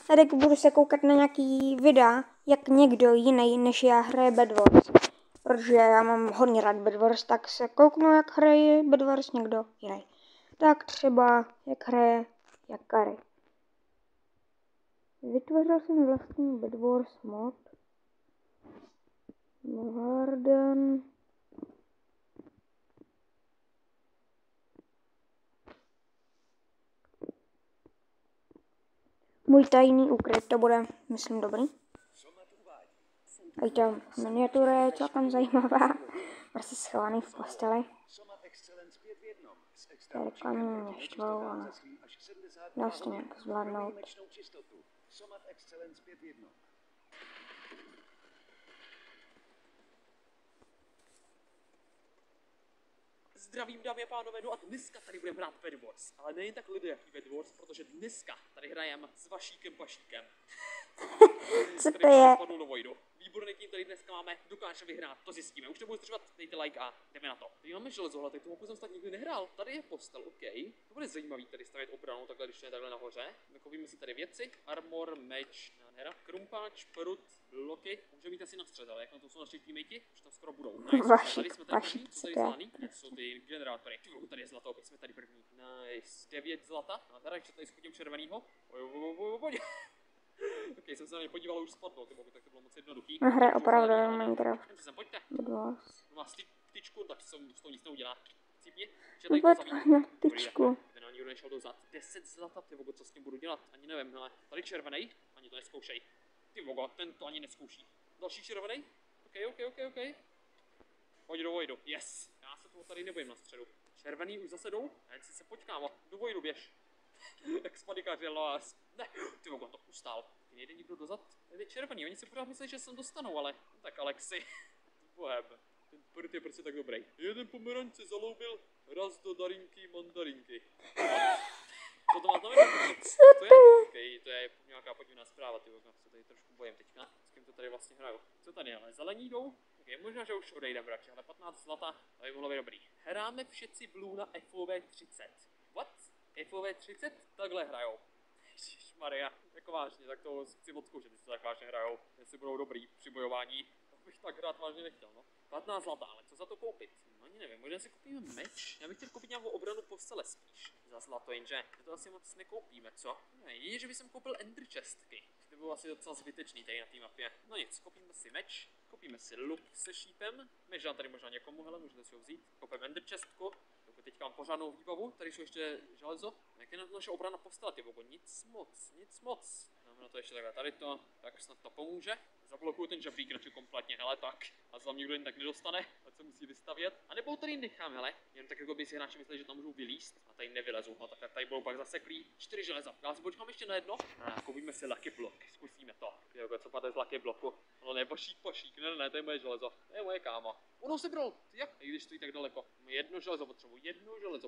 tady budu se koukat na nějaký videa, jak někdo jiný než já hraje Bed Wars. Protože já mám hodně rád Bed Wars, tak se kouknu, jak hraje Bed Wars někdo jiný. Tak třeba, jak hraje Jakary. Vytvořil jsem vlastní Bed Wars mod. Garden. Můj tajný úkryt, to bude, myslím, dobrý. A ta miniatura je celkem zajímavá. Prostě schovaný v posteli. Tady kamí mě štvou, ale dá se to nějak zvládnout. Zdravím, dámy a pánové, no a dneska tady budeme hrát Bed Wars, ale nejen tak lidé jaký Bed Wars, protože dneska tady hrajeme s Vašíkem Pašíkem. Co to je? Výborný tým tady dneska máme, dokáže vyhrát, to zjistíme. Už nebudu zdržovat, dejte like a jdeme na to. Tady máme železohle, tak tomu jsem snad nikdy nehrál. Tady je postel, OK. To bude zajímavý tady stavět obranu, takhle, když to je takhle nahoře. Nakovíme si tady věci, armor, meč, nádhera, krumpáč, prut, bloky. Můžeme mít asi na střed, ale jak na to jsou naši teammatey, už tam skoro budou. Nice. Tady jsme tady první, co tady zelený? Jsou ty generátory. Tady je zlato, opět jsme tady první. Nice, 9 zlata. Nádhera, ještě tady schodím červenýho. Ok, jsem se na ně podíval, už spadlo, tak to bylo moc jednoduchý. Hra opravdu Minecraft. Sem, pojďte. Bed Wars. Má tyčku, tak se s tou nic neudělá. Cípni, že No tady to pojď na tyčku. Ten nikdo nešel dozad. 10 zlata, ty vogo, co s tím budu dělat? Ani nevím, ale tady červený, ani to neskoušej. Ty vogo, ten to ani neskouší. Další červený? Ok. Pojď do vojdu, yes. Já se toho tady nebojím na středu. Červený už zase jdou? Ne, se pojď kámo, do vojdu běž. Jak spadikaři los. Ne, ty vogo, to ustál. Nejde nikdo dozad? Tady je červený, oni si pořád myslí, že sem dostanou, ale tak Alexi, bohem, ten prd je prostě tak dobrý. Jeden pomeranč se zaloubil, raz do darinky mandarinky. Co to má znamenat? Co to je? Okay, to je nějaká podivná zpráva, ty vogo, se tady trošku bojím teďka. S kým to tady vlastně hraju? Co tady je, ale zelení jdou? Ok, možná, že už odejdem radši, ale 15 zlata, to by mohlo být dobrý. Hráme všetci Blue na FOV 30. What? FOV 30? Takhle hrajou. Ježišmarja, jako vážně, tak to chci odkoušet, jestli to tak vážně hrajou, jestli budou dobrý při bojování, to bych tak hrát vážně nechtěl, no. 15 zlatá, ale co za to koupit? No ani nevím, možná si koupíme meč, já bych chtěl koupit nějakou obranu postele spíš, za zlato, jenže to asi moc nekoupíme, co? Ne, jedině, že bych jsem koupil ender chestky, to bylo asi docela zbytečný tady na té mapě. No nic, koupíme si meč, koupíme si luk se šípem, meč dám tady možná někomu, hele, můžete si ho vzít, koupím ender chestku. Teďka mám pořádnou výbavu, tady jsou ještě železo. Jak je na to naše obrana postele, ty vogo, nic moc. Dáme na to ještě takhle, tady to, tak snad to pomůže. Zablokuju ten žebřík radši kompletně, hele tak. A za mě kdo jen tak nedostane, ať se musí vystavět. A nebo tady nechám, hele, jen tak jako by si hráči mysleli, že tam můžou vylízt. A tady nevylezou, a tak tady budou pak zaseklí 4 železa. Já si počkám ještě na jedno. Koupíme si lucky block, zkusíme to. Tyjo, co padne z lucky blocku. Ale ne, Pašík, ne, to je moje železo. To je moje kámo. Ono se bral, jak? I když stojí tak daleko. Jedno železo potřebuji,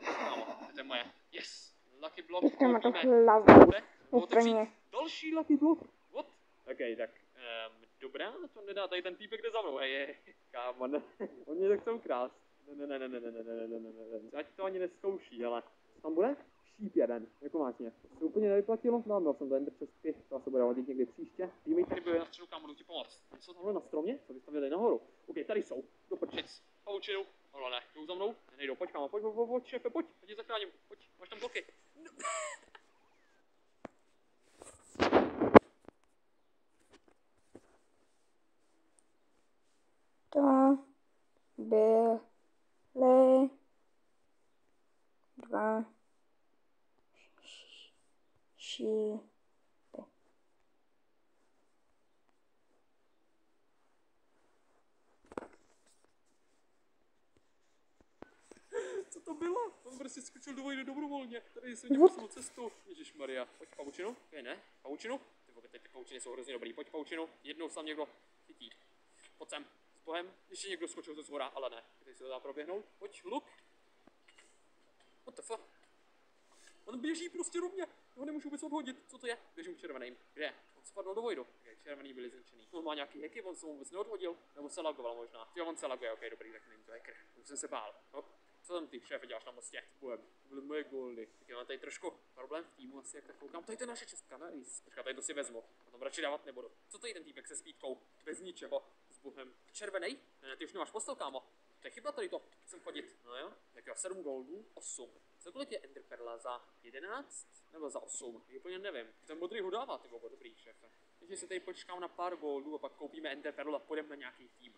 kámo. To je moje. Yes. Lucky block. Tam to hlavu. Úplně. Další lucky block. What? Ok, tak. Dobrá, to nedá, tady ten týpek jde za mnou, hej, kámo, ne. On mě tak chcou krást. Ne. Ať to ani neskouší, ale. Co tam bude? Šíp jeden, jako vážně. To se úplně nevyplatilo, no, měl jsem to ender čestky, to se bude hodit někdy příště. Týmy tady byly na středu, kámo, ti pomoct. Jsou tamhle na stromě, co vystavěli nahoru. Ok, tady jsou, do prčic. Pavučinu, ale ne, jdou za mnou, nejdou, pojď kámo, pojď, šéfe, pojď, já tě zachráním, pojď, máš tam bloky. No. To byly 2 šípy. Co to bylo? On prostě skočil do vojny dobrovolně. Tady se nemusel cestu. Ježišmarja. Pojď pavučinu. Okay, ne? Pavučinu? Ty vole, teď ty pavučiny jsou hrozně dobrý. Pojď pavučinu. Jednou se tam někdo chytí. Pojď sem. S bohem. Ještě někdo skočil ze zhora, ale ne. Teď se to dá proběhnout. Pojď, luk. What the fuck? On běží prostě rovně. Ho nemůžu vůbec odhodit. Co to je? Běžím červeným. Kde? On spadl do vojdu. Okay, červený byli zničený. On má nějaký hacky, on se vůbec neodhodil. Nebo se lagoval možná. Jo, on se laguje. Ok, dobrý, tak není to hacker. Už jsem se bál. Hop. Co tam ty, šéfe, děláš na mostě? Budem. To byly moje goldy. Tak já mám tady trošku problém v týmu, asi jak tak koukám. Tady to je naše česká, nice. Počkat, tady to si vezmu. A tam radši dávat nebudu. Co to je ten týpek se spítkou? Bez ničeho. S bohem. Červenej? Ne, ty už nemáš postel, kámo. To je chyba tady to. Chcem chodit. No jo. Tak jo, 7 goldů, 8. Co kolik je Ender Perla za 11? Nebo za 8? Já úplně nevím. Ten modrý ho dává, ty bogo, dobrý šéfe. Takže se tady počkám na pár goldů a pak koupíme Ender Perlu a půjdeme na nějaký tým.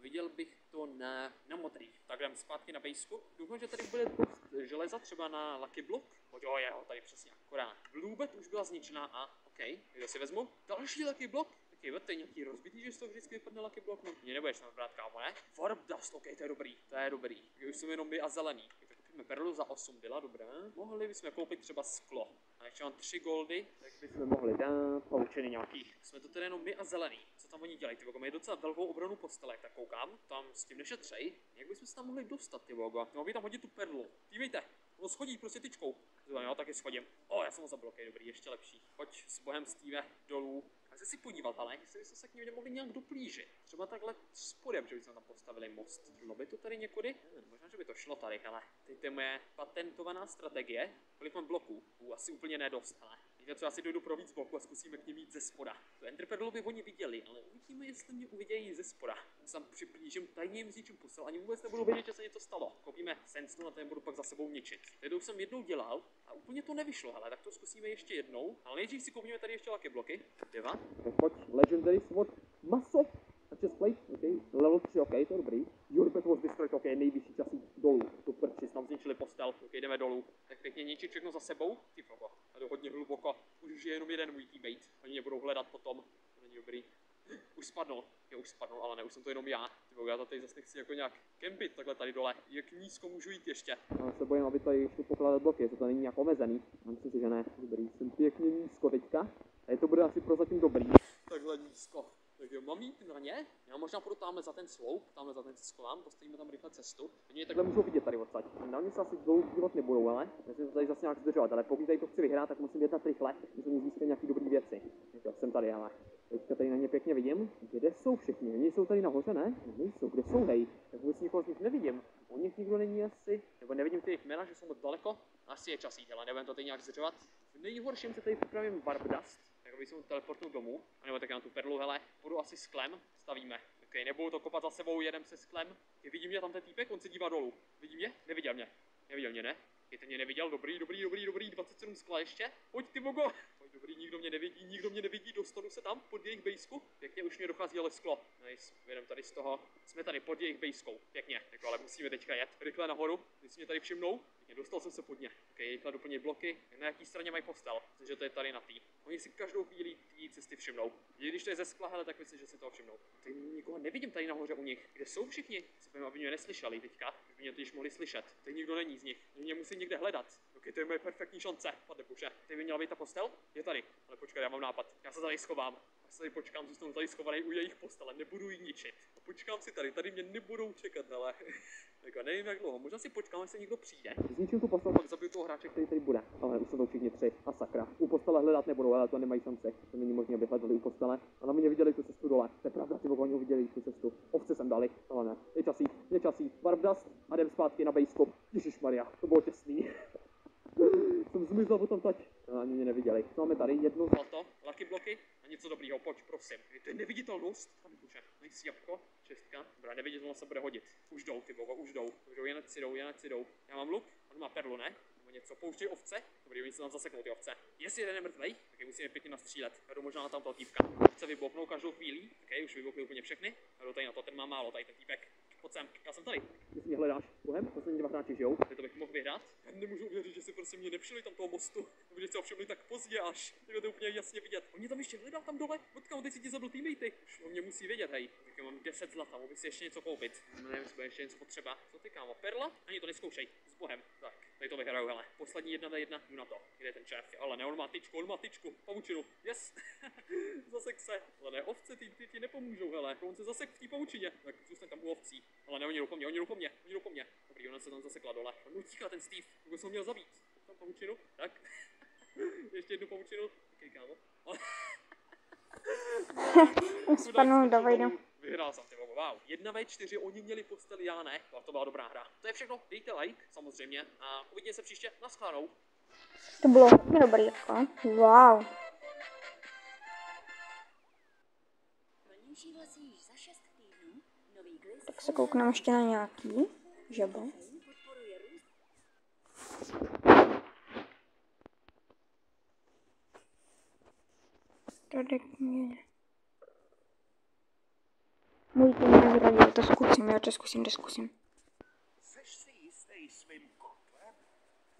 Viděl bych to na modrý. Tak jdem zpátky na bejsku. Doufám, že tady bude dost železa třeba na Lucky Block. Jo, tady přesně akorát. Bluebet už byla zničená a OK, kde si vezmu? Další Lucky Block? Okay, to je nějaký rozbitý, že z toho vždycky vypadne Lucky Block. No, mě nebudeš tam brát, kámo, ne? Warp Dust, OK, to je dobrý, to je dobrý. Už jsou jenom my a zelený. Tak koupíme perlu za 8, byla dobrá. Mohli bychom koupit třeba sklo. A ještě mám 3 goldy, tak bychom mohli dát poučeny nějaký. Jsme to tedy jenom my a zelený. Co tam oni dělají, ty vogo? Mají docela velkou obranu postelek, tak koukám. Tam s tím nešetřej. Jak bychom se tam mohli dostat, ty vogo? Mohli tam hodit tu perlu. Dívejte, ono schodí prostě tyčkou. Jo, taky schodím. Já jsem ho zabil, okay, dobrý, ještě lepší. Pojď s bohem Steve dolů. A jsi si podíval, ale jestli bychom se k ním mohli nějak doplížit. Třeba takhle spodem, že bychom tam postavili most. Šlo by to tady někudy? Možná, že by to šlo tady, ale teď je moje patentovaná strategie. Kolik mám bloků? Asi úplně nedost, ale. Víte co, já si dojdu pro víc bloků a zkusíme k ním jít ze spoda. To Ender Perlu by oni viděli, ale uvidíme, jestli mě uvidějí ze spoda. Se tam připlížím tajně jim s něčím posel, ani vůbec nebudou vědět, že se něco stalo. Koupíme Sandstone a ten budu pak za sebou ničit. Teď už jsem jednou dělal a úplně to nevyšlo, hele, tak to zkusíme ještě jednou. Ale nejdřív si koupíme tady ještě Lucky bloky. Deva. Tak pojď, Legendary Sword, maso. A chestplate, OK, level 3, OK, to je dobrý. Your Pet was destroyed, OK, nejvyšší časy dolů. To prči, tam zničili postel, OK, jdeme dolů. Tak pěkně ničit všechno za sebou. Ty fogo, a to hodně hluboko. Už je jenom jeden můj teammate. Oni mě budou hledat potom. To není dobrý. Už spadnul, ale ne, už jsem to jenom já. Ty fogo, já to tady zase nechci jako nějak kempit takhle tady dole. Jak nízko můžu jít ještě? Já se bojím, aby tady ještě pokládat bloky, že to není nějak omezený. Myslím si, že ne. Dobrý, jsem pěkně nízko teďka. A to bude asi prozatím dobrý. Takhle nízko. Tak jo, mám jít na ně? Já možná půjdu tamhle za ten sloup, tamhle za ten se schovám, postavíme tam rychle cestu. Oni takhle můžou vidět tady odsaď. Na mě se asi dlouho dívat nebudou, ale myslím, že to tady zase nějak zdržovat, ale pokud tady to chci vyhrát, tak musím jednat rychle, musím získat nějaký dobrý věci. Jo, jsem tady, ale teďka tady na ně pěkně vidím. Kde jsou všichni? Oni jsou tady nahoře, ne? Nejsou, kde jsou, hej? Tak vůbec nikoho z nich nevidím. O nich nikdo není asi, nebo nevidím ty jejich jména, že jsou moc daleko. Asi je čas jít, ale nebudem to tady nějak zdržovat. V nejhorším se tady připravím Warp Dust. Tak aby jsem teleportnul domů, anebo tak na tu perlu, hele, budu asi sklem, stavíme. Ok, nebudu to kopat za sebou, jedem se sklem. Vidí mě tam ten týpek, on se dívá dolů. Vidí mě? Neviděl mě. Neviděl mě, ne? Ten mě neviděl, dobrý, 27 skla ještě. Pojď ty bogo. Pojď, dobrý, nikdo mě nevidí, dostanu se tam pod jejich bejsku. Pěkně, už mě dochází ale sklo. Nice, jedem tady z toho. Jsme tady pod jejich bejskou, pěkně. Tak ale musíme teďka jet rychle nahoru, když mě tady všimnou. Dostal jsem se pod ně. Ok, rychle doplnit bloky. Na jaký straně mají postel? Myslím, že to je tady na tý. Oni si každou chvíli tý cesty všimnou. Když to je ze skla, hele, tak myslím, že si toho všimnou. Teď nikoho nevidím tady nahoře u nich. Kde jsou všichni? Se pojďme, aby mě neslyšeli teďka. Aby mě to již mohli slyšet. Teď nikdo není z nich. Mě musí někde hledat. Ok, to je moje perfektní šance. Padne puše. Teď by měla být ta postel? Je tady. Ale počkej, já mám nápad. Já se tady schovám. Já se tady počkám, zůstanu tady schovaný u jejich postele. Nebudu jí ničit. A počkám si tady mě nebudou čekat, ale. Tak nevím jak dlouho, možná si počkám, až se někdo přijde. Zničím tu postel, pak zabiju toho hráče, který tady bude. Ale už jsou to všichni 3. A sakra. U postele hledat nebudou, ale to nemají šanci. To není možné, aby hledali u postele. A na mě viděli tu cestu dole. To je pravda, ty oni uviděli tu cestu. Ovce sem dali, ale ne. Je časí. Warp Dust a jdem zpátky na bejsku. Ježišmarja, to bylo těsný. Jsem zmizel potom teď. No, ani mě neviděli. Co máme tady? Jedno zlato, Lucky bloky a něco dobrýho, pojď, prosím. To je neviditelnost. Tam je nice jabko, 6. Dobrá, neviditelnost se bude hodit. Už jdou, ty bogo, už jdou, jen si jdou. Já mám luk, on má perlu, ne? Nebo něco, pouštěj ovce. Dobrý, oni se tam zaseknou ty ovce. Jestli jeden je mrtvej, tak je musíme pěkně nastřílet. Jdu možná na tamto týpka. Ovce vyboknou každou chvíli. Ok, už vybokli úplně všechny. Jdu tady na to, ten má málo, tady ten týpek. Pojď sem, já jsem tady. Ty si mě hledáš, bohem, poslední 2 hráči žijou. To bych mohl vyhrát. Já nemůžu uvěřit, že si prostě mě nevšimli tam toho mostu. Nebo že se ho všimli tak pozdě až. Tyhle to úplně jasně vidět. Oni tam ještě hledá tam dole. Potkám, teď si ti zabil teammatey. Už o mě musí vědět, hej. Tak já mám 10 zlata, mohl bych si ještě něco koupit. Nevím, jestli bude ještě něco potřeba. Co ty kámo, perla? Ani to neskoušej. S bohem. Tak, tady to vyhraju, hele. Poslední 1 na 1, jdu na to. Kde je ten šéf? Ale ne, on má tyčku, pavučinu. Yes. Zasek se. Ale ne, ovce ty ti nepomůžou, hele. On se zasek v té pavučině. Tak zůstaň tam u ovcí. Ale ne, oni jdou po mně. Dobrý, ona se tam zasekla dole. On utíká ten Steve, koho jsem měl zabít. Tam pavučinu, tak. Ještě jednu pavučinu. Ok, kámo. Spadnul do vejdu. Vyhrál jsem, ty Wow, 1v4, oni měli postel, já ne, to byla dobrá hra. To je všechno, dejte like, samozřejmě, a uvidíme se příště, naschledanou. To bylo hodně dobrý, jako. Wow. Tak se koukneme ještě na nějaký žabe. Můj tým nezradil, to zkusím. Seš si jistý svým kotlem?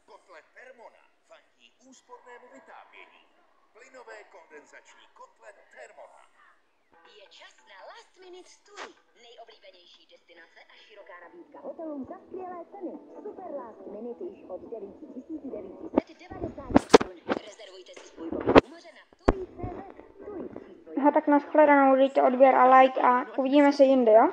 Kotle Thermona fandí úspornému vytápění. Plynové kondenzační kotle Thermona. Je čas na Last Minute Tour. Nejoblíbenější destinace a široká nabídka hotelů za skvělé ceny. Super Last Minute již od 9990 korun. Rezervujte si svůj pobyt u moře na TUI.cz. Aha, tak nashledanou, dejte odběr a like a uvidíme se jinde, jo?